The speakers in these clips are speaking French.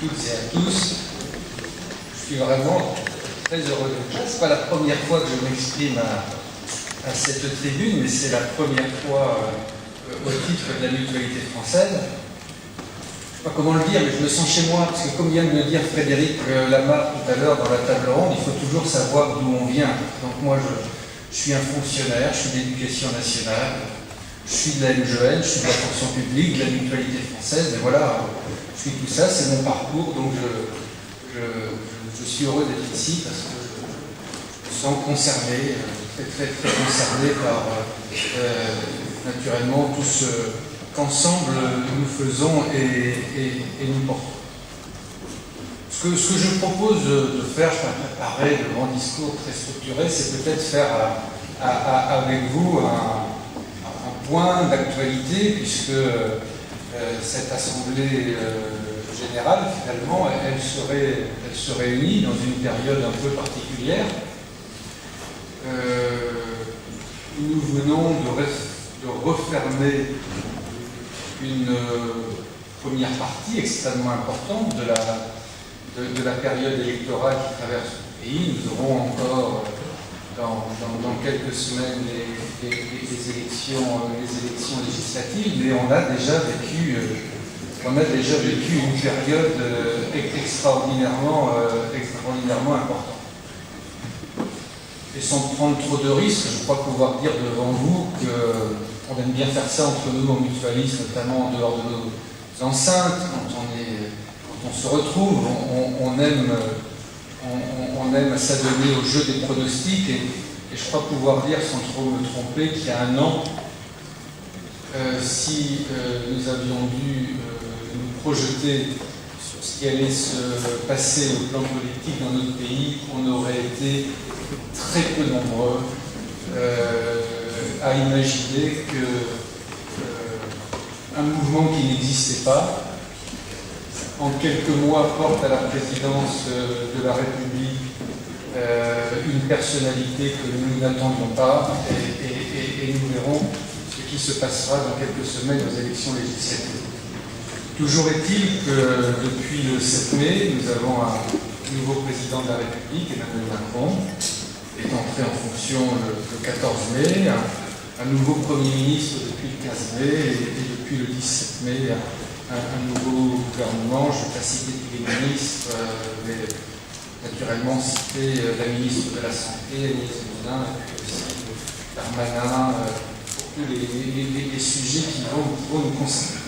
toutes et à tous. Je suis vraiment très heureux d'être là. Ce n'est pas la première fois que je m'exprime à cette tribune, mais c'est la première fois au titre de la Mutualité française. Je ne sais pas comment le dire, mais je me sens chez moi, parce que comme vient de me dire Frédéric Lamarre tout à l'heure dans la table ronde, il faut toujours savoir d'où on vient. Donc moi, je suis un fonctionnaire, je suis de l'Éducation nationale, je suis de la MGN, je suis de la fonction publique, de la Mutualité française, et voilà, je suis tout ça, c'est mon parcours, donc je suis heureux d'être ici parce que je me sens concerné, très concerné par naturellement tout ce qu'ensemble nous faisons et nous portons. Ce que je propose de faire, je vais préparer de grands discours très structurés, c'est peut-être faire avec vous un point d'actualité, puisque cette assemblée générale, finalement, elle se réunit dans une période un peu particulière. Nous venons de refermer une première partie extrêmement importante de la période électorale qui traverse le pays. Nous aurons encore dans quelques semaines les élections législatives, mais on a déjà vécu une période extraordinairement importante. Et sans prendre trop de risques, je crois pouvoir dire devant vous qu'on aime bien faire ça entre nous en mutualisme, notamment en dehors de nos enceintes, quand on se retrouve, on aime s'adonner au jeu des pronostics, et je crois pouvoir dire, sans trop me tromper, qu'il y a un an, si nous avions dû nous projeter sur ce qui allait se passer au plan politique dans notre pays, on aurait été très peu nombreux à imaginer qu'un mouvement qui n'existait pas, en quelques mois, porte à la présidence de la République une personnalité que nous n'attendions pas, et nous verrons ce qui se passera dans quelques semaines aux élections législatives. Toujours est-il que depuis le 7 mai, nous avons un nouveau président de la République, Emmanuel Macron, est entré en fonction le 14 mai, un nouveau Premier ministre depuis le 15 mai, et depuis le 17 mai, un nouveau gouvernement. Je ne vais pas citer tous les ministres, mais naturellement citer la ministre de la Santé, Agnès Buzyn, et puis aussi Darmanin, pour tous les sujets qui vont nous concerner.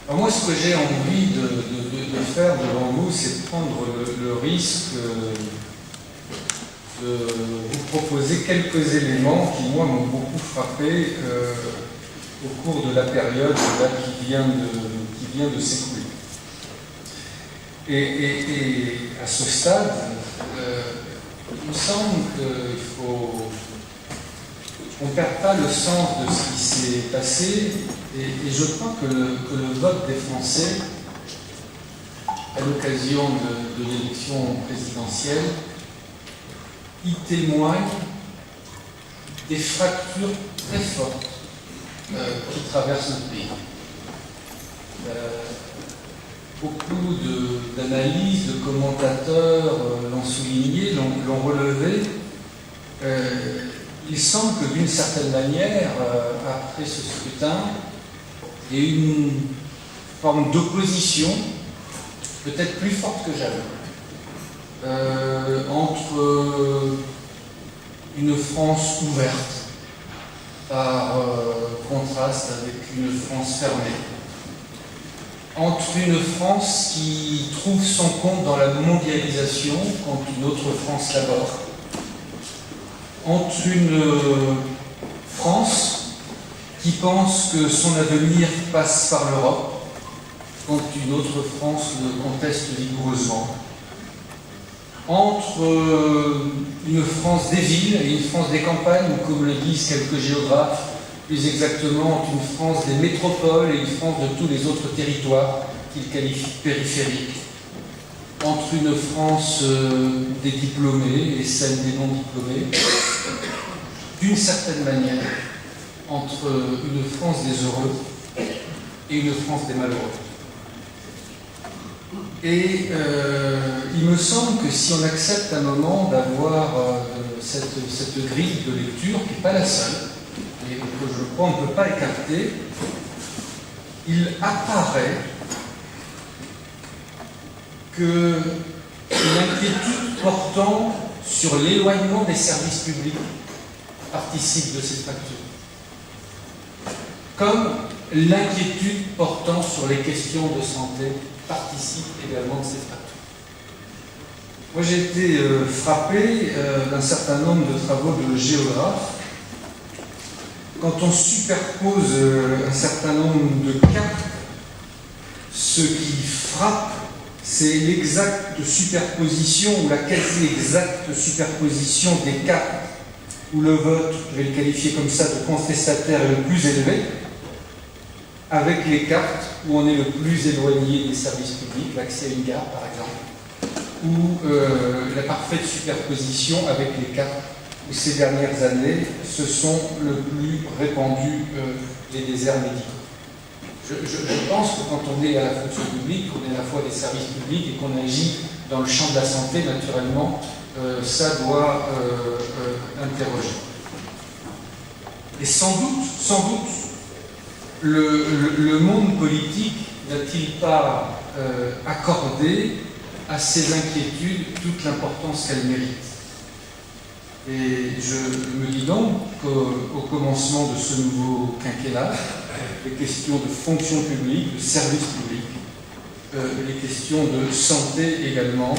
Alors moi, ce que j'ai envie de faire devant vous, c'est de prendre le risque de vous proposer quelques éléments qui, moi, m'ont beaucoup frappé au cours de la période qui vient de s'écouler. Et à ce stade, il me semble qu'on ne perd pas le sens de ce qui s'est passé, et je crois que le vote des Français, à l'occasion de l'élection présidentielle, y témoigne des fractures très fortes qui traversent notre pays. Beaucoup d'analyses, de commentateurs l'ont souligné, l'ont relevé. Il semble que d'une certaine manière, après ce scrutin, il y ait une forme d'opposition, peut-être plus forte que jamais, entre une France ouverte, par contraste avec une France fermée, entre une France qui trouve son compte dans la mondialisation quand une autre France l'aborde, entre une France qui pense que son avenir passe par l'Europe quand une autre France le conteste vigoureusement, entre une France des villes et une France des campagnes, ou comme le disent quelques géographes, plus exactement entre une France des métropoles et une France de tous les autres territoires qu'ils qualifient périphériques, entre une France des diplômés et celle des non-diplômés, d'une certaine manière, entre une France des heureux et une France des malheureux. Et il me semble que si on accepte un moment d'avoir cette grille de lecture, qui n'est pas la seule, et que je crois on ne peut pas écarter, il apparaît que l'inquiétude portant sur l'éloignement des services publics participe de cette fracture. Comme l'inquiétude portant sur les questions de santé participe également de cette fracture. Moi j'ai été frappé d'un certain nombre de travaux de géographes. Quand on superpose un certain nombre de cartes, ce qui frappe, c'est l'exacte superposition ou la quasi-exacte superposition des cartes où le vote, je vais le qualifier comme ça, de contestataire est le plus élevé, avec les cartes où on est le plus éloigné des services publics, l'accès à une gare par exemple, ou la parfaite superposition avec les cartes où ces dernières années se sont le plus répandus les déserts médicaux. Je pense que quand on est à la fonction publique, qu'on est à la fois des services publics et qu'on agit dans le champ de la santé, naturellement, ça doit interroger. Et sans doute, le monde politique n'a-t-il pas accordé à ces inquiétudes toute l'importance qu'elles méritent. Et je me dis donc qu'au commencement de ce nouveau quinquennat, les questions de fonction publique, de service public, les questions de santé également,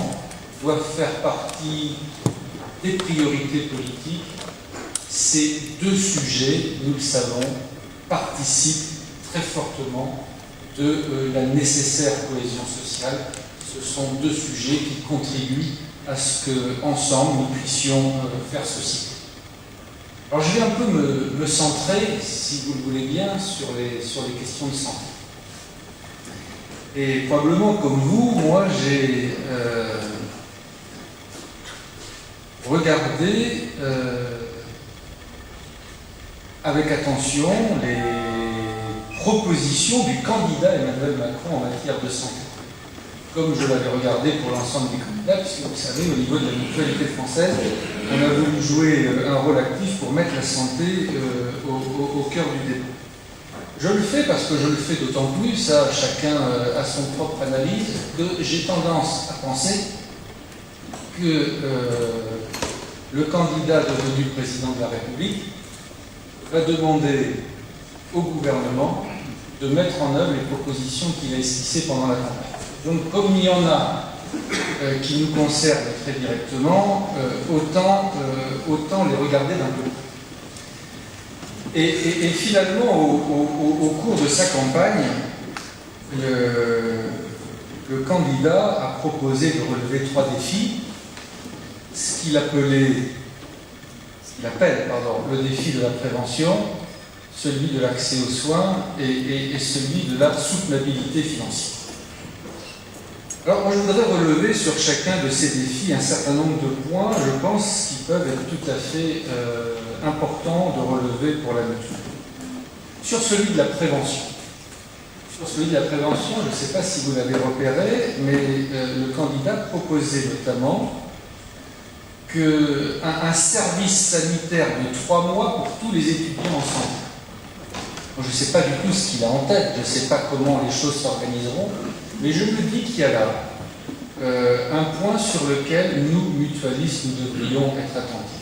doivent faire partie des priorités politiques. Ces deux sujets, nous le savons, participent très fortement de la nécessaire cohésion sociale. Ce sont deux sujets qui contribuent à ce qu'ensemble nous puissions faire ceci. Alors je vais un peu me centrer, si vous le voulez bien, sur les questions de santé. Et probablement comme vous, moi j'ai regardé avec attention les propositions du candidat Emmanuel Macron en matière de santé. Comme je l'avais regardé pour l'ensemble des candidats, puisque vous savez, au niveau de la mutualité française, on a voulu jouer un rôle actif pour mettre la santé au cœur du débat. Je le fais parce que je le fais d'autant plus, ça chacun a son propre analyse, que j'ai tendance à penser que le candidat devenu président de la République va demander au gouvernement de mettre en œuvre les propositions qu'il a esquissées pendant la campagne. Donc, comme il y en a qui nous concernent très directement, autant les regarder d'un peu. Et finalement, au cours de sa campagne, le candidat a proposé de relever 3 défis, ce qu'il appelle le défi de la prévention, celui de l'accès aux soins et celui de la soutenabilité financière. Alors, moi, je voudrais relever sur chacun de ces défis un certain nombre de points, je pense, qui peuvent être tout à fait importants de relever pour la mutuelle. Sur celui de la prévention. Sur celui de la prévention, je ne sais pas si vous l'avez repéré, mais le candidat proposait notamment un service sanitaire de 3 mois pour tous les étudiants en santé. Bon, je ne sais pas du tout ce qu'il a en tête, je ne sais pas comment les choses s'organiseront, mais je me dis qu'il y a là un point sur lequel nous, mutualistes, nous devrions être attentifs.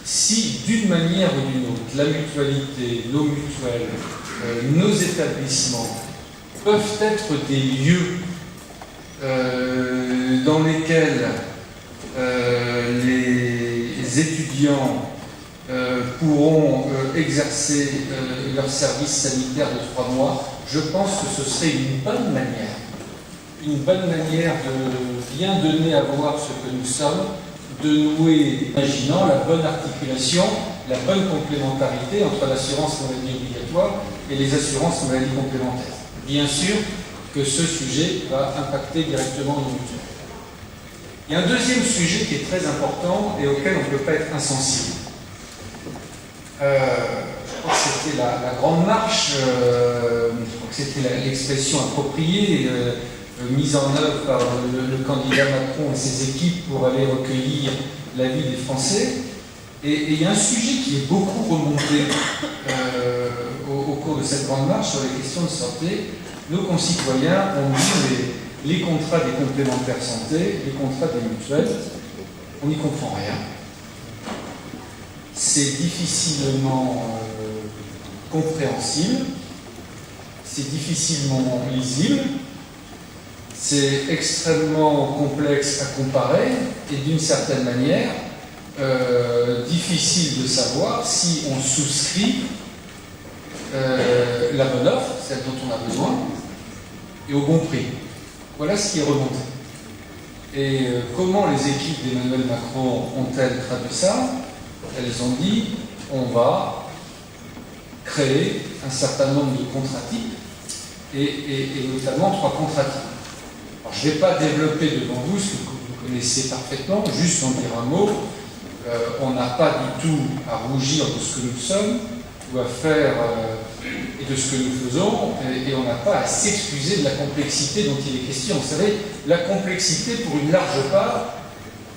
Si, d'une manière ou d'une autre, la mutualité, nos mutuelles, nos établissements peuvent être des lieux dans lesquels les étudiants pourront exercer leur service sanitaire de 3 mois, je pense que ce serait une bonne manière de bien donner à voir ce que nous sommes, de nouer, imaginant la bonne articulation, la bonne complémentarité entre l'assurance maladie obligatoire et les assurances maladie complémentaires. Bien sûr que ce sujet va impacter directement nos mutuelles. Il y a un deuxième sujet qui est très important et auquel on ne peut pas être insensible. Je crois que c'était la grande marche, je crois que c'était l'expression appropriée, mise en œuvre par le candidat Macron et ses équipes pour aller recueillir l'avis des Français. Et il y a un sujet qui est beaucoup remonté au cours de cette grande marche sur les questions de santé. Nos concitoyens ont vu les contrats des complémentaires santé, les contrats des mutuelles, on n'y comprend rien. C'est difficilement compréhensible, c'est difficilement lisible, c'est extrêmement complexe à comparer et d'une certaine manière difficile de savoir si on souscrit la bonne offre, celle dont on a besoin, et au bon prix. Voilà ce qui est remonté. Et comment les équipes d'Emmanuel Macron ont-elles traduit ça? Elles ont dit, on va créer un certain nombre de contrats types, et notamment 3 contrats types. Alors, je ne vais pas développer devant vous ce que vous connaissez parfaitement, juste en dire un mot. On n'a pas du tout à rougir de ce que nous sommes, ou à faire et de ce que nous faisons, et on n'a pas à s'excuser de la complexité dont il est question. Vous savez, la complexité, pour une large part,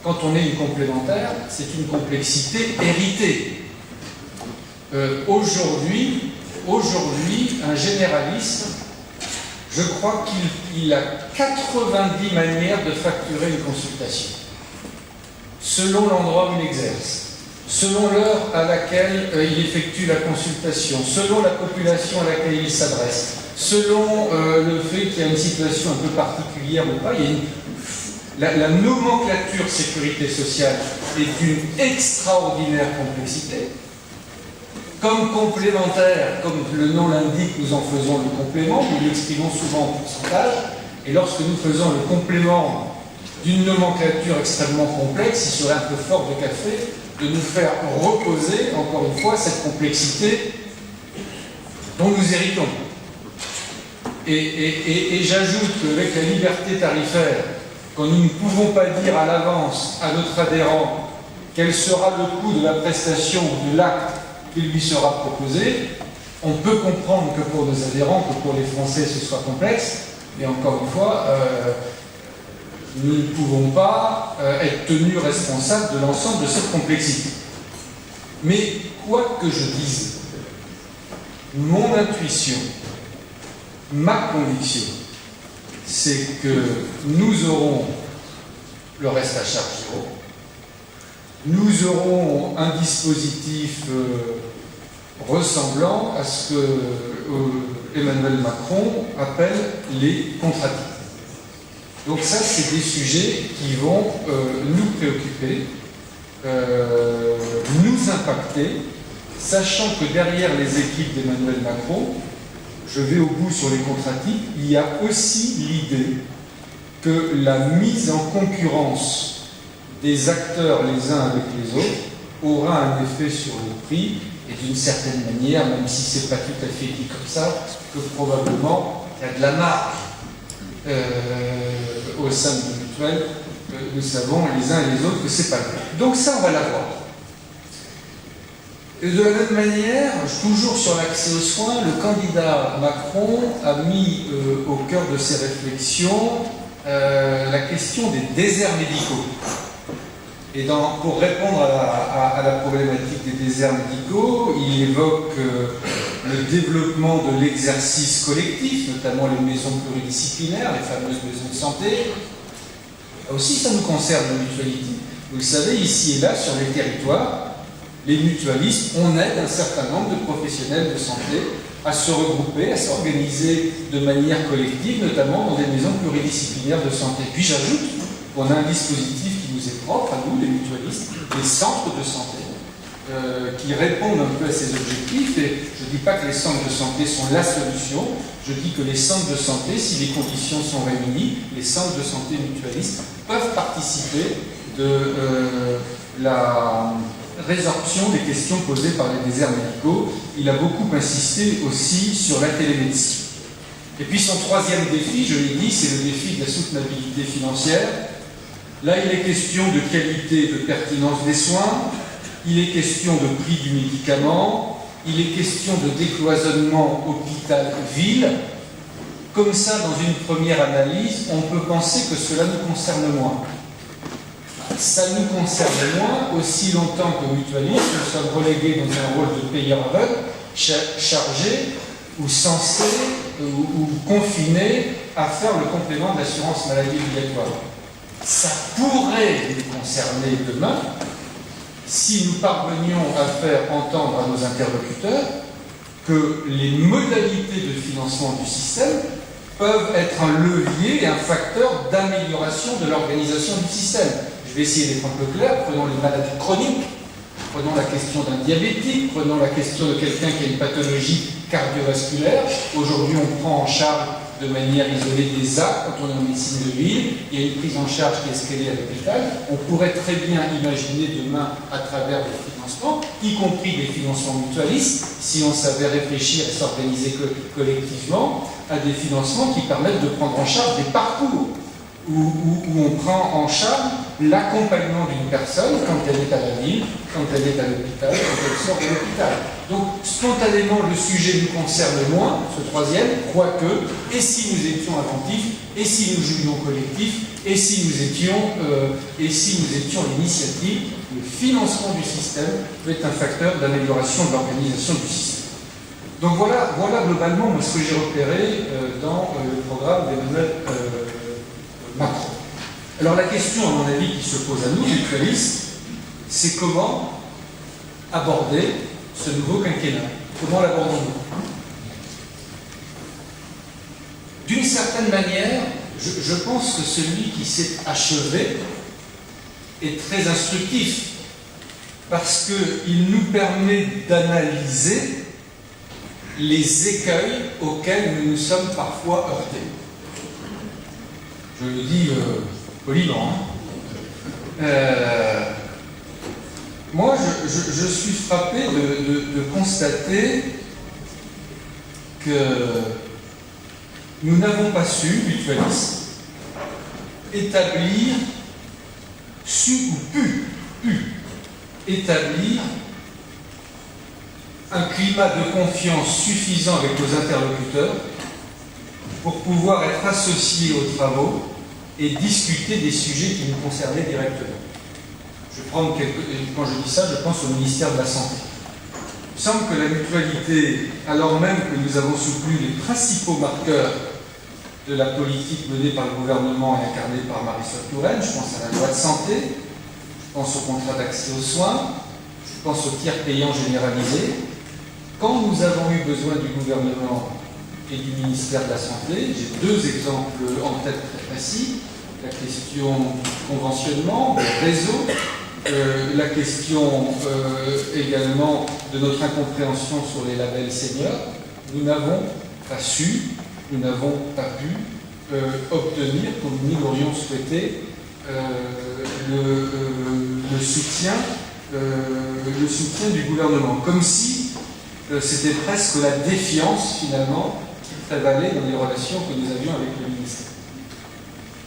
quand on est une complémentaire, c'est une complexité héritée. Aujourd'hui, un généraliste, je crois qu'il a 90 manières de facturer une consultation, selon l'endroit où il exerce, selon l'heure à laquelle il effectue la consultation, selon la population à laquelle il s'adresse, selon le fait qu'il y a une situation un peu particulière ou pas. La nomenclature sécurité sociale est d'une extraordinaire complexité. Comme complémentaire, comme le nom l'indique, nous en faisons le complément, nous l'exprimons souvent en pourcentage, et lorsque nous faisons le complément d'une nomenclature extrêmement complexe, il serait un peu fort de café de nous faire reposer, encore une fois, cette complexité dont nous héritons. Et j'ajoute qu'avec la liberté tarifaire, quand nous ne pouvons pas dire à l'avance à notre adhérent quel sera le coût de la prestation ou de l'acte qui lui sera proposé, on peut comprendre que pour nos adhérents, que pour les Français, ce soit complexe, mais encore une fois, nous ne pouvons pas être tenus responsables de l'ensemble de cette complexité. Mais quoi que je dise, mon intuition, ma conviction, c'est que nous aurons le reste à charge zéro. Nous aurons un dispositif ressemblant à ce que Emmanuel Macron appelle les contrats types. Donc ça, c'est des sujets qui vont nous préoccuper, nous impacter, sachant que derrière les équipes d'Emmanuel Macron, je vais au bout sur les contrats types, il y a aussi l'idée que la mise en concurrence des acteurs les uns avec les autres aura un effet sur le prix, et d'une certaine manière, même si ce n'est pas tout à fait dit comme ça, que probablement il y a de la marge au sein de mutuelle, nous savons les uns et les autres que ce n'est pas le cas. Donc ça, on va l'avoir. Et de la même manière, toujours sur l'accès aux soins, le candidat Macron a mis au cœur de ses réflexions la question des déserts médicaux. Et pour répondre à la problématique des déserts médicaux, il évoque le développement de l'exercice collectif, notamment les maisons pluridisciplinaires, les fameuses maisons de santé. Aussi, ça nous concerne, la mutualité. Vous le savez, ici et là, sur les territoires, les mutualistes, on aide un certain nombre de professionnels de santé à se regrouper, à s'organiser de manière collective, notamment dans des maisons pluridisciplinaires de santé. Puis j'ajoute qu'on a un dispositif qui nous est propre, à nous, les mutualistes, des centres de santé, qui répondent un peu à ces objectifs. Et je ne dis pas que les centres de santé sont la solution, je dis que les centres de santé, si les conditions sont réunies, les centres de santé mutualistes peuvent participer de la résorption des questions posées par les déserts médicaux. Il a beaucoup insisté aussi sur la télémédecine. Et puis son troisième défi, je l'ai dit, c'est le défi de la soutenabilité financière. Là, il est question de qualité et de pertinence des soins, il est question de prix du médicament, il est question de décloisonnement hôpital-ville. comme ça, dans une première analyse, on peut penser que cela nous concerne moins. Ça nous concerne moins aussi longtemps que mutualistes, nous sommes relégués dans un rôle de payeur aveugle, chargé ou censé ou confiné à faire le complément de l'assurance maladie obligatoire. Ça pourrait nous concerner demain si nous parvenions à faire entendre à nos interlocuteurs que les modalités de financement du système peuvent être un levier et un facteur d'amélioration de l'organisation du système. Je vais essayer d'être un peu clair. Prenons les maladies chroniques, prenons la question d'un diabétique, prenons la question de quelqu'un qui a une pathologie cardiovasculaire. Aujourd'hui, on prend en charge de manière isolée des actes quand on est en médecine de ville. Il y a une prise en charge qui est scalée à l'hôpital. On pourrait très bien imaginer demain, à travers des financements, y compris des financements mutualistes, si on savait réfléchir et s'organiser collectivement, à des financements qui permettent de prendre en charge des parcours où on prend en charge l'accompagnement d'une personne quand elle est à la ville, quand elle est à l'hôpital, quand elle sort de l'hôpital. Donc, spontanément, le sujet nous concerne moins, ce troisième, quoique, et si nous étions attentifs, et si nous jouions collectif, et si nous étions l'initiative, le financement du système peut être un facteur d'amélioration de l'organisation du système. Donc voilà globalement moi, ce que j'ai repéré dans le programme d'Emmanuel Macron. Alors la question, à mon avis, qui se pose à nous, mutualistes, c'est comment aborder ce nouveau quinquennat. Comment l'abordons-nous? D'une certaine manière, je pense que celui qui s'est achevé est très instructif, parce qu'il nous permet d'analyser les écueils auxquels nous nous sommes parfois heurtés. Je le dis poliment. Moi, je suis frappé de constater que nous n'avons pas su, mutualistes, établir, établir un climat de confiance suffisant avec nos interlocuteurs pour pouvoir être associés aux travaux et discuter des sujets qui nous concernaient directement. Quand je dis ça, je pense au ministère de la Santé. Il semble que la mutualité, alors même que nous avons soutenu les principaux marqueurs de la politique menée par le gouvernement et incarnée par Marisol Touraine, je pense à la loi de santé, je pense au contrat d'accès aux soins, je pense au tiers payant généralisé. Quand nous avons eu besoin du gouvernement et du ministère de la Santé, j'ai deux exemples en tête très précis. La question du conventionnement, du réseau, la question également de notre incompréhension sur les labels seniors. Nous n'avons pas su, nous n'avons pas pu obtenir, comme nous l'aurions souhaité, le soutien du gouvernement. Comme si c'était presque la défiance, finalement, qui prévalait dans les relations que nous avions avec le ministère.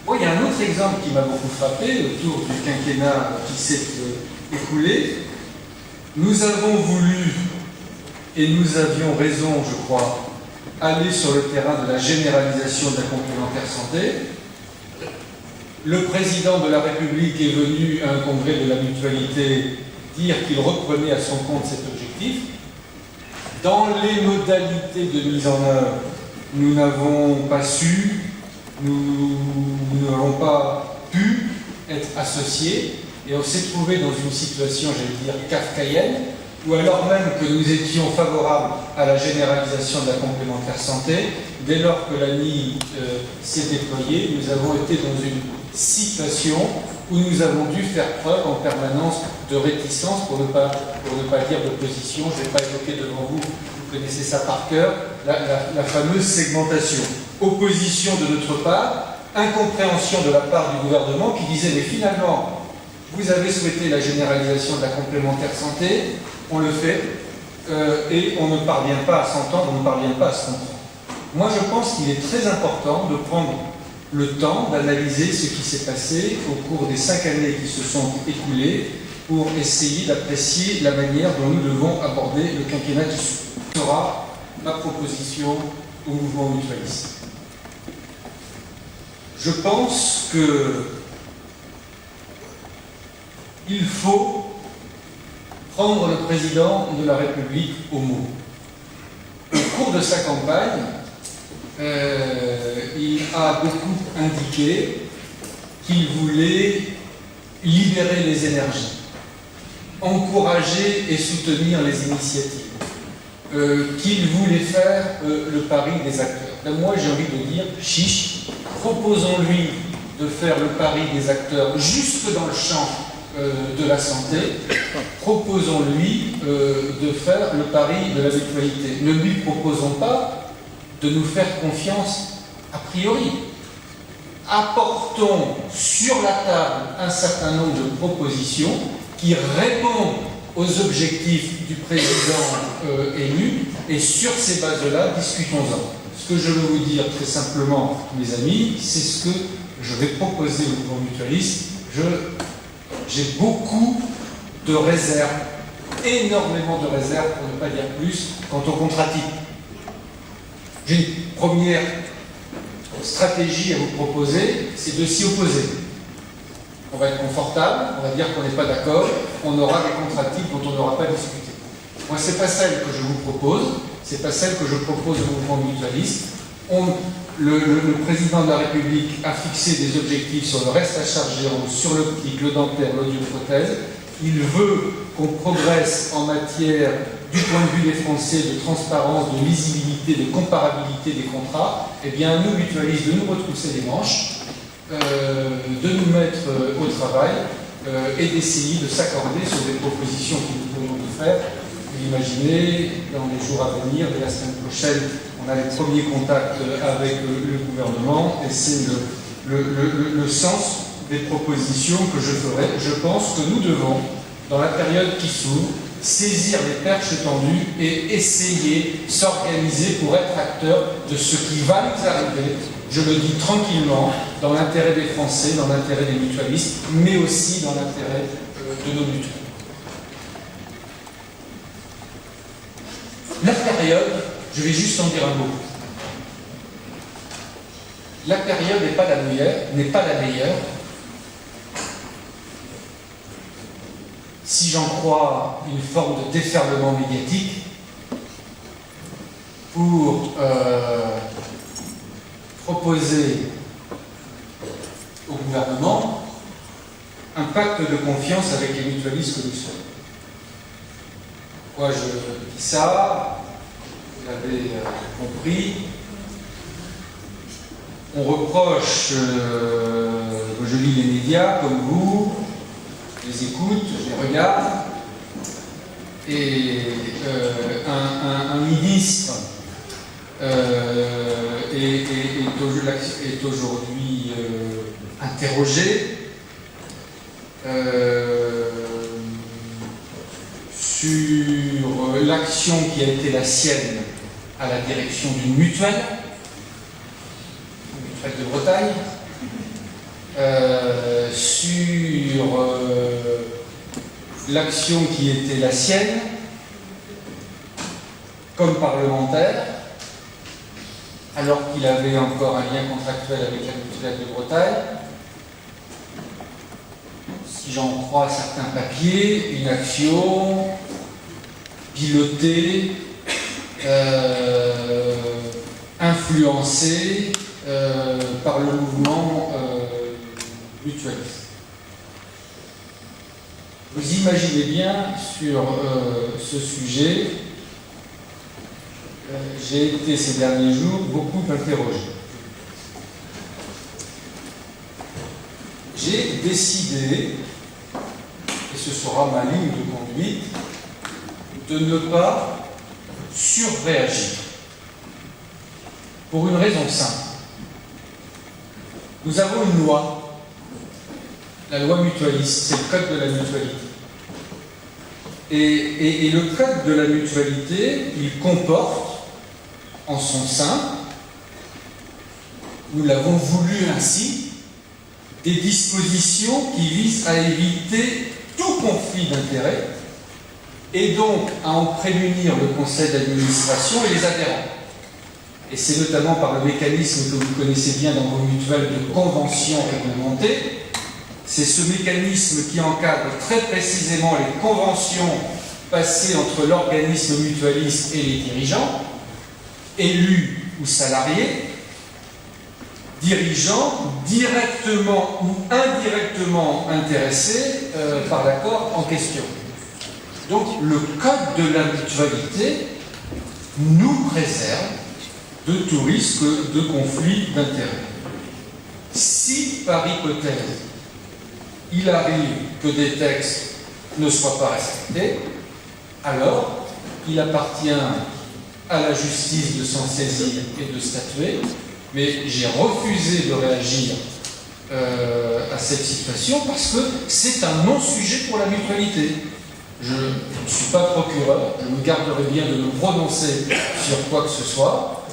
Bon, il y a un autre exemple qui m'a beaucoup frappé autour du quinquennat qui s'est écoulé. Nous avons voulu, et nous avions raison, je crois, aller sur le terrain de la généralisation de la complémentaire santé. Le président de la République est venu à un congrès de la mutualité dire qu'il reprenait à son compte cet objectif. Dans les modalités de mise en œuvre, nous n'avons pas su, nous n'avons pas pu être associés, et on s'est trouvé dans une situation, j'allais dire, kafkaïenne, où alors même que nous étions favorables à la généralisation de la complémentaire santé, dès lors que l'ANI s'est déployée, nous avons été dans une situation où nous avons dû faire preuve en permanence de réticence, pour ne pas dire d'opposition. Je ne vais pas évoquer devant vous, vous connaissez ça par cœur, la fameuse segmentation. Opposition de notre part, incompréhension de la part du gouvernement qui disait mais finalement, vous avez souhaité la généralisation de la complémentaire santé, on le fait, et on ne parvient pas à s'entendre, on ne parvient pas à se comprendre. Moi je pense qu'il est très important de prendre le temps d'analyser ce qui s'est passé au cours des 5 années qui se sont écoulées pour essayer d'apprécier la manière dont nous devons aborder le quinquennat qui sera ma proposition au mouvement mutualiste. je pense que il faut prendre le président de la République au mot. Au cours de sa campagne, il a beaucoup indiqué qu'il voulait libérer les énergies, encourager et soutenir les initiatives, qu'il voulait faire le pari des acteurs. Ben moi, j'ai envie de dire, chiche, proposons-lui de faire le pari des acteurs jusque dans le champ de la santé, proposons-lui de faire le pari de la mutualité. Ne lui proposons pas de nous faire confiance a priori. Apportons sur la table un certain nombre de propositions qui répondent aux objectifs du président élu, et sur ces bases-là, discutons-en. Ce que je veux vous dire très simplement, mes amis, c'est ce que je vais proposer au mouvement mutualiste. J'ai beaucoup de réserves, énormément de réserves, pour ne pas dire plus, quant au contrat type. J'ai une première stratégie à vous proposer, c'est de s'y opposer. On va être confortable, on va dire qu'on n'est pas d'accord, on aura des contrats types dont on n'aura pas discuté. Moi, c'est pas celle que je vous propose, c'est pas celle que je propose au mouvement mutualiste. Le président de la République a fixé des objectifs sur le reste à charge zéro, sur l'optique, le dentaire, l'audioprothèse. Il veut qu'on progresse en matière, du point de vue des Français, de transparence, de lisibilité, de comparabilité des contrats. Eh bien, nous, mutualistes, de nous retrousser les manches, de nous mettre au travail et d'essayer de s'accorder sur des propositions que nous pourrions nous faire. Vous imaginez, dans les jours à venir, dès la semaine prochaine, on a les premiers contacts avec le gouvernement, et c'est le sens des propositions que je ferai. Je pense que nous devons, dans la période qui s'ouvre, saisir les perches tendues et essayer, s'organiser pour être acteur de ce qui va nous arriver, je le dis tranquillement, dans l'intérêt des Français, dans l'intérêt des mutualistes, mais aussi dans l'intérêt de nos mutuelles. La période, je vais juste en dire un mot. La période n'est pas la meilleure. Si j'en crois une forme de déferlement médiatique, pour proposer au gouvernement un pacte de confiance avec les mutualistes que nous sommes. Pourquoi je dis ça? Vous l'avez compris. On reproche, je lis les médias comme vous, je les écoute, je les regarde, et un ministre est aujourd'hui interrogé sur l'action qui a été la sienne à la direction d'une mutuelle de Bretagne, sur l'action qui était la sienne comme parlementaire, alors qu'il avait encore un lien contractuel avec la mutuelle de Bretagne. Si j'en crois certains papiers, une action pilotée, influencée par le mouvement mutualiste. Vous imaginez bien sur ce sujet, j'ai été ces derniers jours beaucoup interrogé. J'ai décidé, et ce sera ma ligne de conduite, de ne pas surréagir. Pour une raison simple. Nous avons une loi, la loi mutualiste, c'est le code de la mutualité. Et le code de la mutualité, il comporte en son sein, nous l'avons voulu ainsi, des dispositions qui visent à éviter tout conflit d'intérêts et donc à en prémunir le conseil d'administration et les adhérents. et c'est notamment par le mécanisme que vous connaissez bien dans vos mutuelles de convention réglementée. C'est ce mécanisme qui encadre très précisément les conventions passées entre l'organisme mutualiste et les dirigeants, élus ou salariés, dirigeants directement ou indirectement intéressés par l'accord en question. Donc le code de la mutualité nous préserve de tout risque de conflit d'intérêts. Si, par hypothèse, il arrive que des textes ne soient pas respectés, alors il appartient à la justice de s'en saisir et de statuer, mais j'ai refusé de réagir à cette situation parce que c'est un non-sujet pour la mutualité. Je ne suis pas procureur, je me garderai bien de me prononcer sur quoi que ce soit.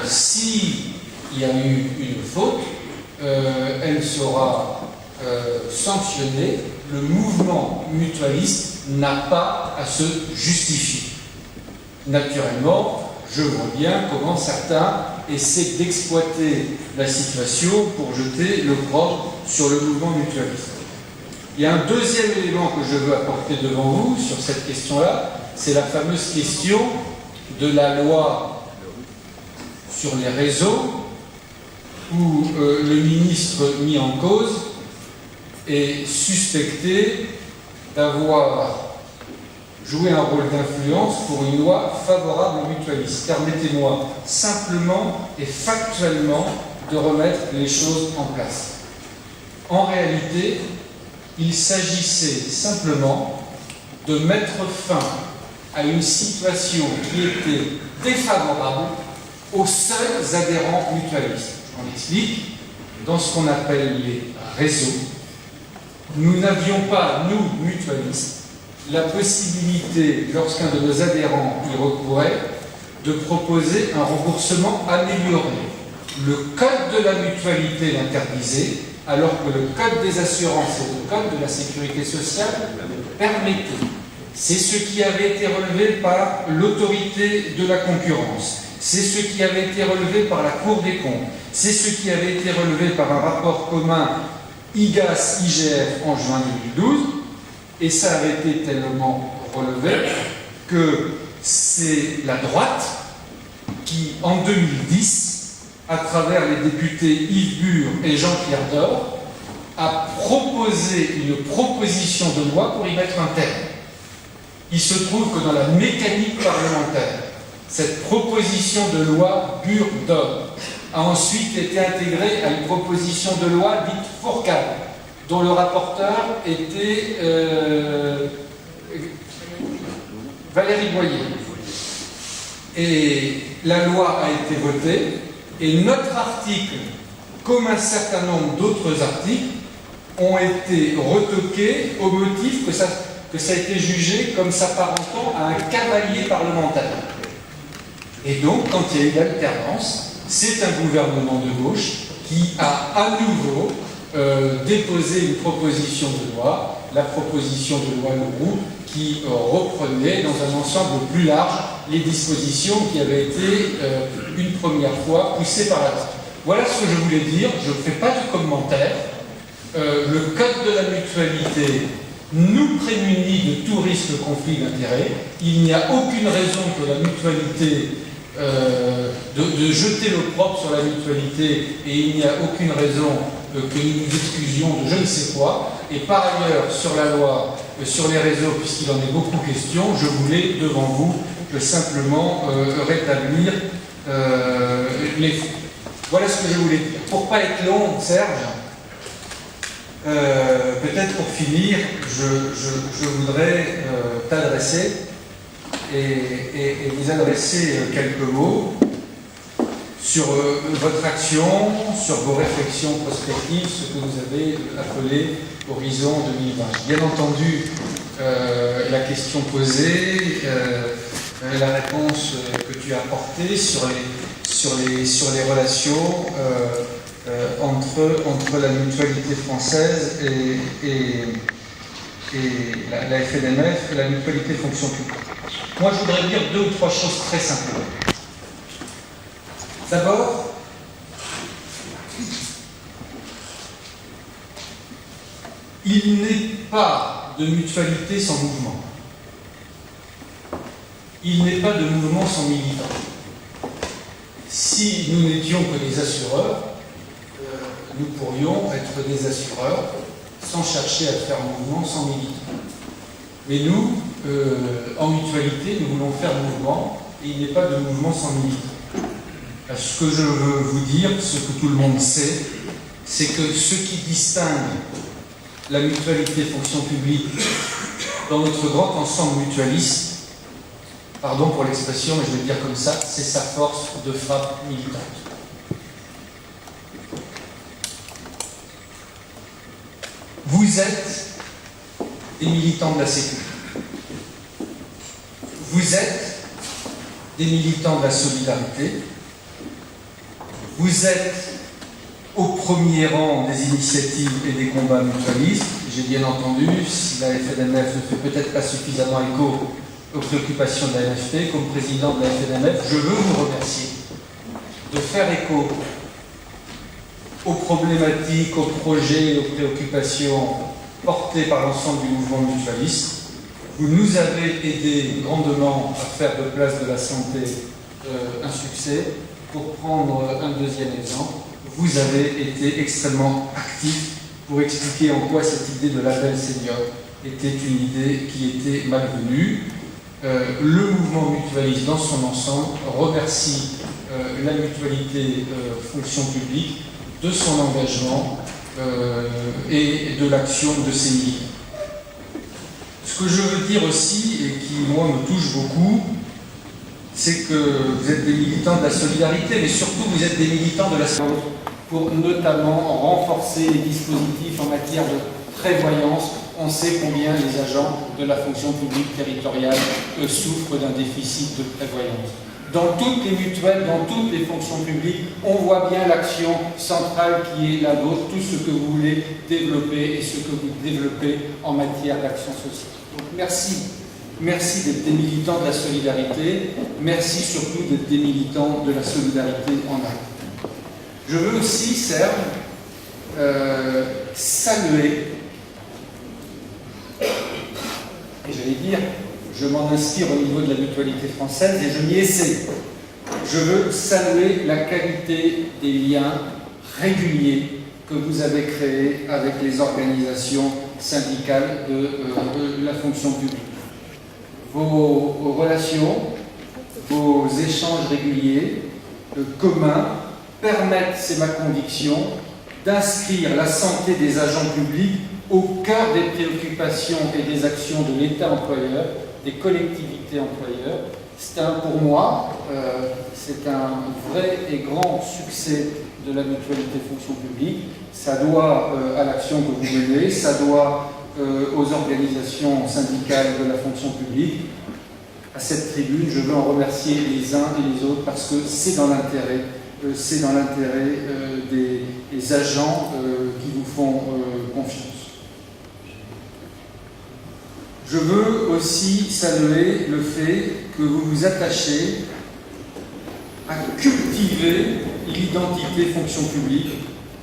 S'il y a eu une faute, elle sera sanctionnée. Le mouvement mutualiste n'a pas à se justifier. Naturellement, je vois bien comment certains essaient d'exploiter la situation pour jeter l'opprobre sur le mouvement mutualiste. Il y a un deuxième élément que je veux apporter devant vous sur cette question-là, c'est la fameuse question de la loi sur les réseaux, où le ministre mis en cause est suspecté d'avoir joué un rôle d'influence pour une loi favorable aux mutualistes. Permettez-moi simplement et factuellement de remettre les choses en place. En réalité, il s'agissait simplement de mettre fin à une situation qui était défavorable aux seuls adhérents mutualistes. On explique, dans ce qu'on appelle les réseaux, nous n'avions pas, nous, mutualistes, la possibilité, lorsqu'un de nos adhérents y recourait, de proposer un remboursement amélioré. Le code de la mutualité l'interdisait, alors que le code des assurances et le code de la sécurité sociale permettaient. C'est ce qui avait été relevé par l'autorité de la concurrence. C'est ce qui avait été relevé par la Cour des comptes. C'est ce qui avait été relevé par un rapport commun IGAS-IGF en juin 2012. Et ça avait été tellement relevé que c'est la droite qui, en 2010, à travers les députés Yves Bure et Jean-Pierre Door, a proposé une proposition de loi pour y mettre un terme. Il se trouve que dans la mécanique parlementaire, cette proposition de loi Bure-Door a ensuite été intégrée à une proposition de loi dite Fourcade, dont le rapporteur était Valérie Boyer. Et la loi a été votée, et notre article, comme un certain nombre d'autres articles, ont été retoqués au motif que ça a été jugé comme s'apparentant à un cavalier parlementaire. Et donc, quand il y a eu l'alternance, c'est un gouvernement de gauche qui a à nouveau déposé une proposition de loi, la proposition de loi Leroux, qui reprenait dans un ensemble plus large les dispositions qui avaient été une première fois poussées par la droite. Voilà ce que je voulais dire, je ne fais pas de commentaire. Le code de la mutualité nous prémunit de tout risque de conflit d'intérêts. Il n'y a aucune raison que la mutualité, de jeter l'opprobre sur la mutualité, et il n'y a aucune raison que nous nous excusions de je ne sais quoi. Et par ailleurs, sur la loi, sur les réseaux, puisqu'il en est beaucoup question, je voulais devant vous simplement rétablir les fonds. Voilà ce que je voulais dire. Pour ne pas être long, Serge, peut-être pour finir, je voudrais t'adresser et vous adresser quelques mots sur votre action, sur vos réflexions prospectives, ce que vous avez appelé Horizon 2020. Bien entendu, la question posée, la réponse que tu as apportée sur les relations entre la mutualité française et la FNMF, la mutualité fonction publique. Moi, je voudrais dire deux ou trois choses très simplement. D'abord, il n'est pas de mutualité sans mouvement. Il n'est pas de mouvement sans militants. Si nous n'étions que des assureurs, nous pourrions être des assureurs sans chercher à faire mouvement, sans militants. Mais nous, en mutualité, nous voulons faire mouvement, et il n'est pas de mouvement sans militants. Ce que je veux vous dire, ce que tout le monde sait, c'est que ce qui distingue la mutualité fonction publique dans notre grand ensemble mutualiste, pardon pour l'expression, mais je vais le dire comme ça, c'est sa force de frappe militante. Vous êtes des militants de la Sécu. Vous êtes des militants de la solidarité. Vous êtes au premier rang des initiatives et des combats mutualistes. J'ai bien entendu, si la FNMF ne fait peut-être pas suffisamment écho aux préoccupations de la NFP, comme président de la FNMF, je veux vous remercier de faire écho aux problématiques, aux projets et aux préoccupations portées par l'ensemble du mouvement mutualiste. Vous nous avez aidé grandement à faire de Place de la Santé un succès. Pour prendre un deuxième exemple, vous avez été extrêmement actifs pour expliquer en quoi cette idée de label senior était une idée qui était malvenue. Le mouvement mutualiste dans son ensemble remercie la mutualité fonction publique de son engagement et de l'action de ses militants. Ce que je veux dire aussi, et qui moi me touche beaucoup, c'est que vous êtes des militants de la solidarité, mais surtout vous êtes des militants de la solidarité pour notamment renforcer les dispositifs en matière de prévoyance. On sait combien les agents de la fonction publique territoriale souffrent d'un déficit de prévoyance. Dans toutes les mutuelles, dans toutes les fonctions publiques, on voit bien l'action centrale qui est la vôtre, tout ce que vous voulez développer et ce que vous développez en matière d'action sociale. Donc merci. Merci d'être des militants de la solidarité. Merci surtout d'être des militants de la solidarité en acte. Je veux aussi, Serge, saluer, et j'allais dire, je m'en inspire au niveau de la mutualité française et je m'y essaie. Je veux saluer la qualité des liens réguliers que vous avez créés avec les organisations syndicales de la fonction publique. Vos relations, vos échanges réguliers, communs, permettent, c'est ma conviction, d'inscrire la santé des agents publics au cœur des préoccupations et des actions de l'État employeur, des collectivités employeurs. Pour moi, c'est un vrai et grand succès de la mutualité fonction publique. Ça doit à l'action que vous menez, ça doit aux organisations syndicales de la fonction publique. À cette tribune, je veux en remercier les uns et les autres parce que c'est dans l'intérêt des agents qui vous font confiance. Je veux aussi saluer le fait que vous vous attachez à cultiver l'identité fonction publique,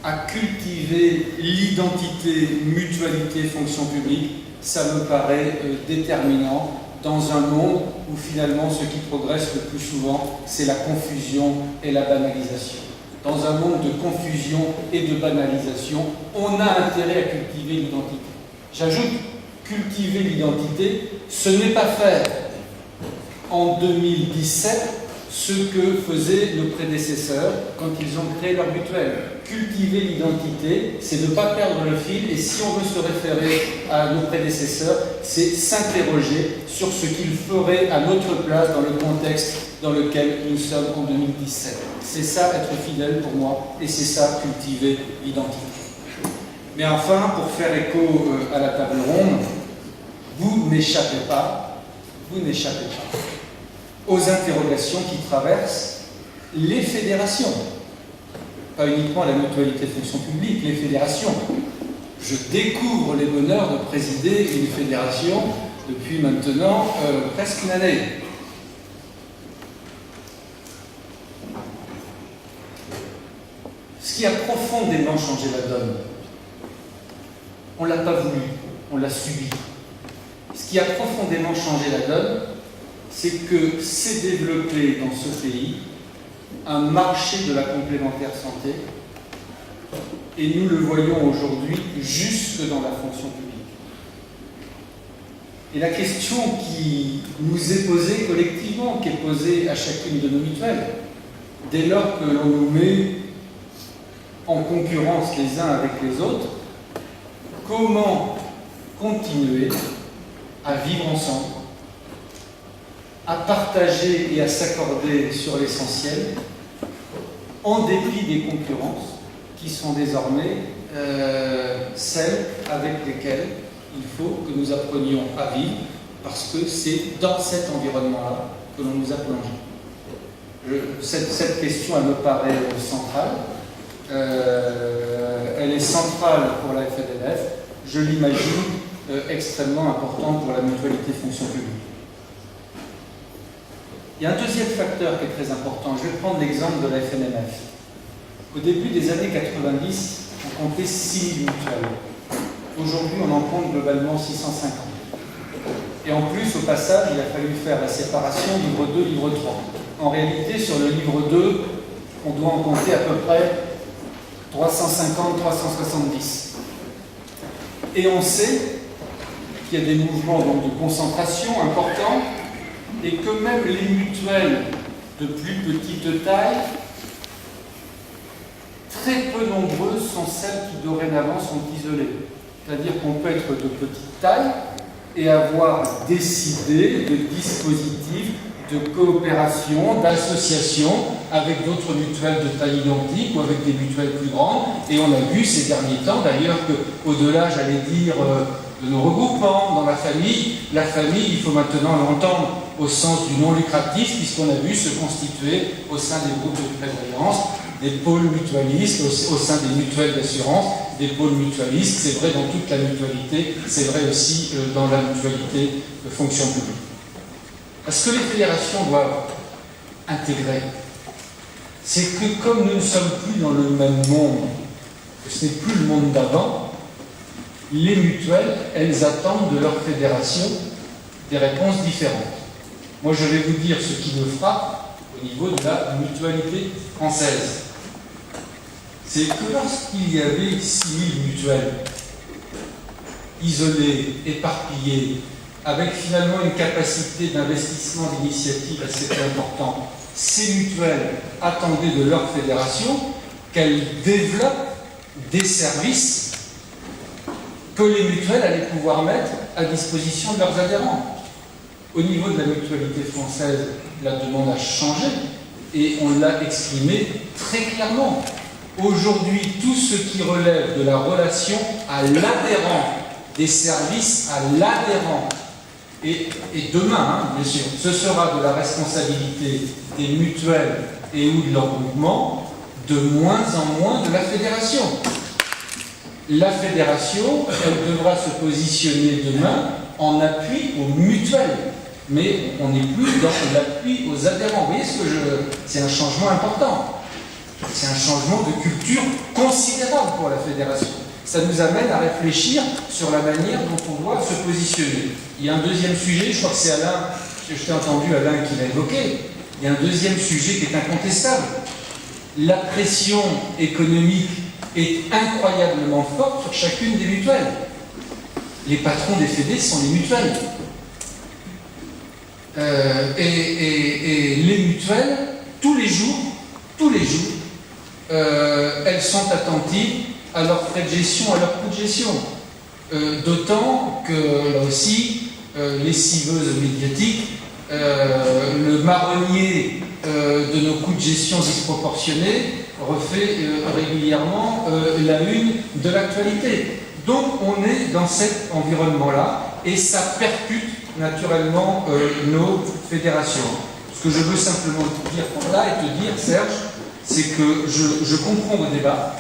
à cultiver l'identité mutualité fonction publique. Ça me paraît déterminant dans un monde où finalement ce qui progresse le plus souvent, c'est la confusion et la banalisation. Dans un monde de confusion et de banalisation, on a intérêt à cultiver l'identité. J'ajoute, cultiver l'identité, ce n'est pas faire en 2017 ce que faisaient nos prédécesseurs quand ils ont créé leur mutuelle. Cultiver l'identité, c'est ne pas perdre le fil, et si on veut se référer à nos prédécesseurs, c'est s'interroger sur ce qu'ils feraient à notre place dans le contexte dans lequel nous sommes en 2017. C'est ça être fidèle pour moi, et c'est ça cultiver l'identité. Mais enfin, pour faire écho à la table ronde, vous n'échappez pas aux interrogations qui traversent les fédérations. Pas uniquement la mutualité fonction publique, les fédérations. Je découvre les bonheurs de présider une fédération depuis maintenant presque une année. qui a profondément changé la donne, on ne l'a pas voulu, on l'a subi. Ce qui a profondément changé la donne, c'est que s'est développé dans ce pays un marché de la complémentaire santé, et nous le voyons aujourd'hui jusque dans la fonction publique. Et la question qui nous est posée collectivement, qui est posée à chacune de nos mutuelles, dès lors que l'on nous met en concurrence les uns avec les autres, comment continuer à vivre ensemble, à partager et à s'accorder sur l'essentiel, en dépit des concurrences qui sont désormais celles avec lesquelles il faut que nous apprenions à vivre, parce que c'est dans cet environnement-là que l'on nous a plongé. Cette question, elle me paraît centrale. Elle est centrale pour la FNNF. Je l'imagine extrêmement importante pour la mutualité fonction publique. Il y a un deuxième facteur qui est très important. Je vais prendre l'exemple de la FNNF. Au début des années 90, on comptait 6 000 mutuelles. Aujourd'hui, on en compte globalement 650. Et en plus, au passage, il a fallu faire la séparation livre 2, livre 3. En réalité, sur le livre 2, on doit en compter à peu près 350, 370. Et on sait qu'il y a des mouvements donc, de concentration importants et que même les mutuelles de plus petite taille, très peu nombreuses sont celles qui dorénavant sont isolées. C'est-à-dire qu'on peut être de petite taille et avoir décidé de dispositifs de coopération, d'association avec d'autres mutuelles de taille identique ou avec des mutuelles plus grandes. Et on a vu ces derniers temps d'ailleurs qu'au-delà, j'allais dire, de nos regroupements dans la famille, il faut maintenant l'entendre au sens du non lucratif, puisqu'on a vu se constituer au sein des groupes de prévoyance des pôles mutualistes, au sein des mutuelles d'assurance, des pôles mutualistes. C'est vrai dans toute la mutualité, c'est vrai aussi dans la mutualité de fonction publique. Ce que les fédérations doivent intégrer, c'est que comme nous ne sommes plus dans le même monde, que ce n'est plus le monde d'avant, les mutuelles, elles attendent de leur fédération des réponses différentes. Moi, je vais vous dire ce qui me frappe au niveau de la mutualité française. C'est que lorsqu'il y avait 6 000 mutuelles isolées, éparpillées, avec finalement une capacité d'investissement d'initiative assez importante, ces mutuelles attendaient de leur fédération qu'elles développent des services que les mutuelles allaient pouvoir mettre à disposition de leurs adhérents. Au niveau de la mutualité française, la demande a changé et on l'a exprimé très clairement. Aujourd'hui, tout ce qui relève de la relation à l'adhérent, des services à l'adhérent, et demain, bien sûr, ce sera de la responsabilité des mutuelles et ou de leur groupement, de moins en moins de la fédération. La fédération, elle devra se positionner demain en appui aux mutuelles, mais on n'est plus dans l'appui aux adhérents. Vous voyez ce que c'est un changement important. C'est un changement de culture considérable pour la fédération. Ça nous amène à réfléchir sur la manière dont on doit se positionner. Il y a un deuxième sujet, je crois que c'est Alain, je t'ai entendu Alain qui l'a évoqué, il y a un deuxième sujet qui est incontestable. La pression économique est incroyablement forte sur chacune des mutuelles. Les patrons des fédés sont les mutuelles. Et les mutuelles, tous les jours, elles sont attentives à leurs frais de gestion, à leurs coûts de gestion. D'autant que, là aussi, les civeuses médiatiques, le marronnier de nos coûts de gestion disproportionnés refait régulièrement la une de l'actualité. Donc on est dans cet environnement-là et ça percute naturellement nos fédérations. Ce que je veux simplement te dire par là et te dire, Serge, c'est que je comprends vos débats.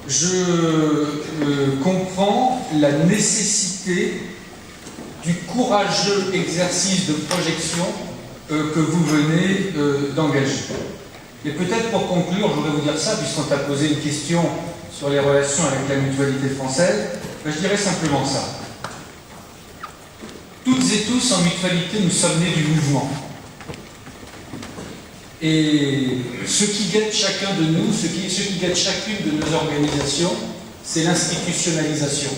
Je comprends la nécessité du courageux exercice de projection que vous venez d'engager. Et peut-être pour conclure, je voudrais vous dire ça, puisqu'on t'a posé une question sur les relations avec la mutualité française, je dirais simplement ça. Toutes et tous, en mutualité, nous sommes nés du mouvement. Et ce qui guette chacun de nous, ce qui guette chacune de nos organisations, c'est l'institutionnalisation.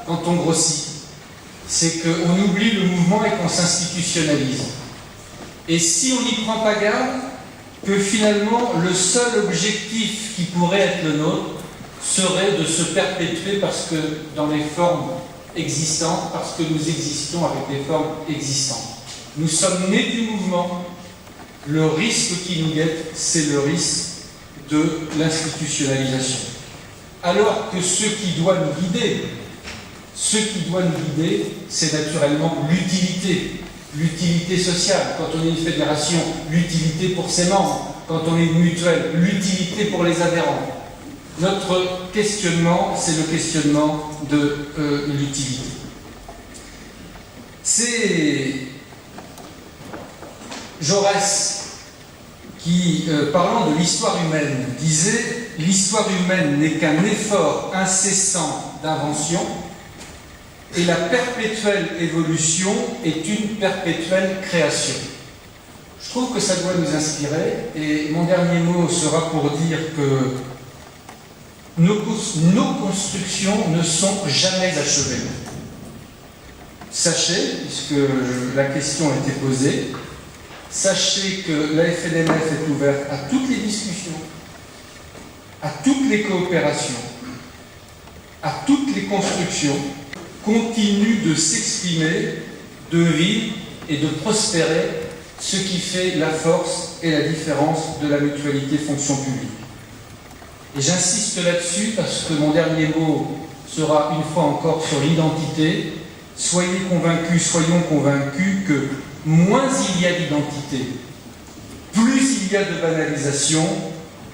Quand on grossit, c'est qu'on oublie le mouvement et qu'on s'institutionnalise. Et si on n'y prend pas garde, que finalement le seul objectif qui pourrait être le nôtre serait de se perpétuer parce que dans les formes existantes, parce que nous existons avec des formes existantes. Nous sommes nés du mouvement. Le risque qui nous guette, c'est le risque de l'institutionnalisation. Alors que ce qui doit nous guider, c'est naturellement l'utilité. L'utilité sociale, quand on est une fédération, l'utilité pour ses membres, quand on est une mutuelle, l'utilité pour les adhérents. Notre questionnement, c'est le questionnement de l'utilité. C'est Jaurès qui, parlant de l'histoire humaine, disait « L'histoire humaine n'est qu'un effort incessant d'invention, et la perpétuelle évolution est une perpétuelle création. » Je trouve que ça doit nous inspirer, et mon dernier mot sera pour dire que nos constructions ne sont jamais achevées. Sachez, puisque la question a été posée, sachez que la FNMF est ouverte à toutes les discussions, à toutes les coopérations, à toutes les constructions, continue de s'exprimer, de vivre et de prospérer, ce qui fait la force et la différence de la mutualité fonction publique. Et j'insiste là-dessus parce que mon dernier mot sera une fois encore sur l'identité. Soyons convaincus que moins il y a d'identité, plus il y a de banalisation,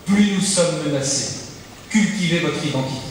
plus nous sommes menacés. Cultivez votre identité.